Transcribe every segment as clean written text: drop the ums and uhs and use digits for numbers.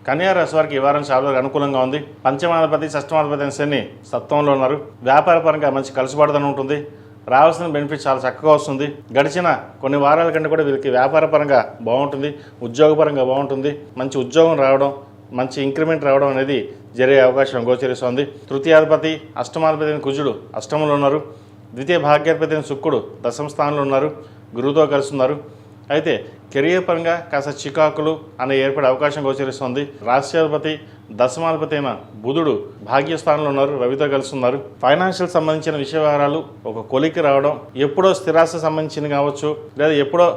కన్యా రాశి వారికి ఈ వారం చాలా వరకు అనుకూలంగా ఉంది. పంచమాధిపతి షష్టమాధిపతి అయిన శని సత్వంలో ఉన్నారు. వ్యాపార పరంగా మంచి కలుసుబాటుదనం ఉంటుంది. రావాల్సిన బెనిఫిట్ చాలా చక్కగా వస్తుంది. గడిచిన కొన్ని వారాల కంటే కూడా వీరికి వ్యాపార పరంగా బాగుంటుంది, ఉద్యోగపరంగా బాగుంటుంది. మంచి ఉద్యోగం రావడం, మంచి ఇంక్రిమెంట్ రావడం అనేది జరిగే అవకాశం గోచరిస్తోంది. తృతీయాధిపతి అష్టమాధిపతి అయిన కుజుడు అష్టమంలో ఉన్నారు. ద్వితీయ భాగ్యాధిపతి అయిన శుక్రుడు దశమ స్థానంలో ఉన్నారు, గురువుతో కలిసి ఉన్నారు. అయితే కెరియర్ పరంగా కాస్త చికాకులు అనే ఏర్పడే అవకాశం గోచరిస్తుంది. రాష్ట్రాధిపతి దశమాధిపతి అయిన బుధుడు భాగ్యస్థానంలో ఉన్నారు, రవితో కలిసి ఉన్నారు. ఫైనాన్షియల్ సంబంధించిన విషయ వ్యవహారాలు ఒక కొలికి రావడం, ఎప్పుడో స్థిరాస్తి సంబంధించిన కావచ్చు, లేదా ఎప్పుడో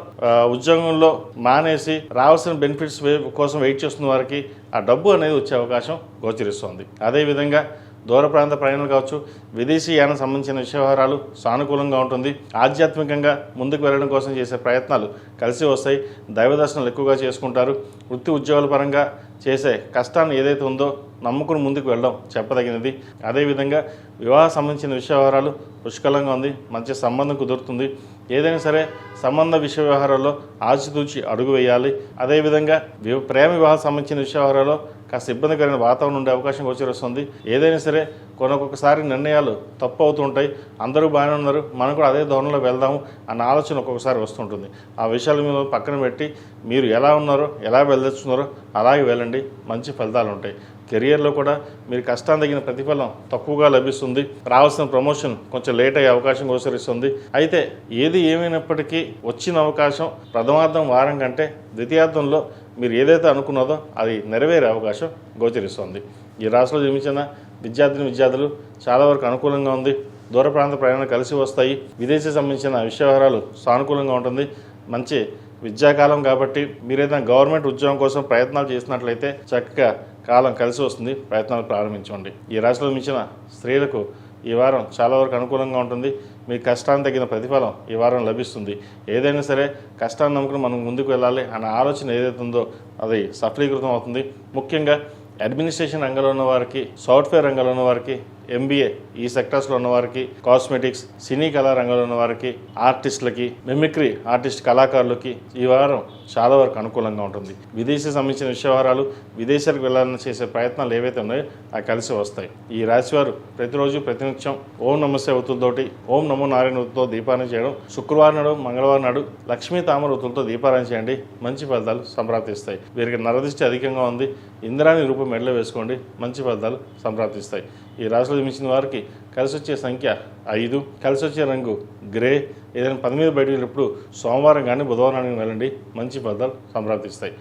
ఉద్యోగంలో మానేసి రావాల్సిన బెనిఫిట్స్ కోసం వెయిట్ చేస్తున్న వారికి ఆ డబ్బు అనేది వచ్చే అవకాశం గోచరిస్తుంది. అదేవిధంగా దూర ప్రాంత ప్రయాణాలు కావచ్చు, విదేశీ యానం సంబంధించిన విషయ వ్యవహారాలు సానుకూలంగా ఉంటుంది. ఆధ్యాత్మికంగా ముందుకు వెళ్ళడం కోసం చేసే ప్రయత్నాలు కలిసి వస్తాయి. దైవ దర్శనాలు ఎక్కువగా చేసుకుంటారు. వృత్తి ఉద్యోగాల పరంగా చేసే కష్టాన్ని ఏదైతే ఉందో నమ్ముకుని ముందుకు వెళ్ళడం చెప్పదగినది. అదేవిధంగా వివాహ సంబంధించిన విషయ వ్యవహారాలు పుష్కలంగా ఉంది. మంచి సంబంధం కుదురుతుంది. ఏదైనా సరే సంబంధ విషయ వ్యవహారాల్లో ఆచితూచి అడుగు వేయాలి. అదేవిధంగా ప్రేమ వివాహ సంబంధించిన విషయ వ్యవహారాల్లో కాస్త ఇబ్బందికరమైన వాతావరణం ఉండే అవకాశం గోచరిస్తుంది. ఏదైనా సరే ఒక్కొక్కసారి నిర్ణయాలు తప్పు అవుతుంటాయి. అందరూ బాగానే ఉన్నారు, మనం కూడా అదే ధోరణిలో వెళ్దాము అన్న ఆలోచన ఒక్కొక్కసారి వస్తుంటుంది. ఆ విషయాలు మీరు పక్కన పెట్టి మీరు ఎలా ఉన్నారో, ఎలా వెళ్ళదలుచున్నారో అలాగే వెళ్ళండి. మంచి ఫలితాలు ఉంటాయి. కెరియర్లో కూడా మీరు కష్టాన్ని తగిన ప్రతిఫలం తక్కువగా లభిస్తుంది. రావాల్సిన ప్రమోషన్ కొంచెం లేట్ అయ్యే అవకాశం గోచరిస్తుంది. అయితే ఏది ఏమైనప్పటికీ వచ్చిన అవకాశం ప్రథమార్థం వారం కంటే ద్వితీయార్థంలో మీరు ఏదైతే అనుకున్నదో అది నెరవేరే అవకాశం గోచరిస్తుంది. ఈ రాశిలో జన్మించిన విద్యార్థులు చాలా వరకు అనుకూలంగా ఉంది. దూర ప్రాంత ప్రయాణాలు కలిసి వస్తాయి. విదేశీ సంబంధించిన విషయ వ్యవహారాలు సానుకూలంగా ఉంటుంది. మంచి విద్యాకాలం కాబట్టి మీరు ఏదైనా గవర్నమెంట్ ఉద్యోగం కోసం ప్రయత్నాలు చేసినట్లయితే చక్కగా కాలం కలిసి వస్తుంది. ప్రయత్నాలు ప్రారంభించండి. ఈ రాశిలో మించిన స్త్రీలకు ఈ వారం చాలా వరకు అనుకూలంగా ఉంటుంది. మీ కష్టానికి తగిన ప్రతిఫలం ఈ వారం లభిస్తుంది. ఏదైనా సరే కష్టాన్ని నమ్ముకుని మనం ముందుకు వెళ్ళాలి అన్న ఆలోచన ఏదైతే ఉందో అది సఫలీకృతం అవుతుంది. ముఖ్యంగా అడ్మినిస్ట్రేషన్ రంగంలో ఉన్న వారికి, సాఫ్ట్వేర్ రంగంలో ఉన్న వారికి, MBA ఈ సెక్టర్స్లో ఉన్నవారికి, కాస్మెటిక్స్, సినీ కళా రంగంలో ఉన్న వారికి, ఆర్టిస్టులకి, మిమిక్రీ ఆర్టిస్ట్ కళాకారులకి ఈ వారం చాలా వరకు అనుకూలంగా ఉంటుంది. విదేశీ సంబంధించిన విషయ వ్యవహారాలు, విదేశాలకు వెళ్ళాలని చేసే ప్రయత్నాలు ఏవైతే ఉన్నాయో అవి కలిసి వస్తాయి. ఈ రాశివారు ప్రతిరోజు ప్రతినిత్యం ఓం నమస్తే ఒత్తులతోటి, ఓం నమో నారాయణ ఒత్తులతో దీపారాయణ చేయడం, శుక్రవారం నాడు, మంగళవారం నాడు లక్ష్మీ తామర ఒత్తులతో దీపారాయణ చేయండి. మంచి ఫలితాలు సంప్రాప్తిస్తాయి. వీరికి నరదృష్టి అధికంగా ఉంది. ఇంద్రాణి రూపం మెడలో వేసుకోండి. మంచి ఫలితాలు సంప్రాప్తిస్తాయి. ఈ రాశిలో జన్మించిన వారికి కలిసి వచ్చే సంఖ్య 5, కలిసి వచ్చే రంగు గ్రే. ఏదైనా పని మీద బయటకు వెళ్ళినప్పుడు సోమవారం కానీ బుధవారం కానీ వెళ్ళండి. మంచి ఫలితాలు సంప్రాప్తిస్తాయి.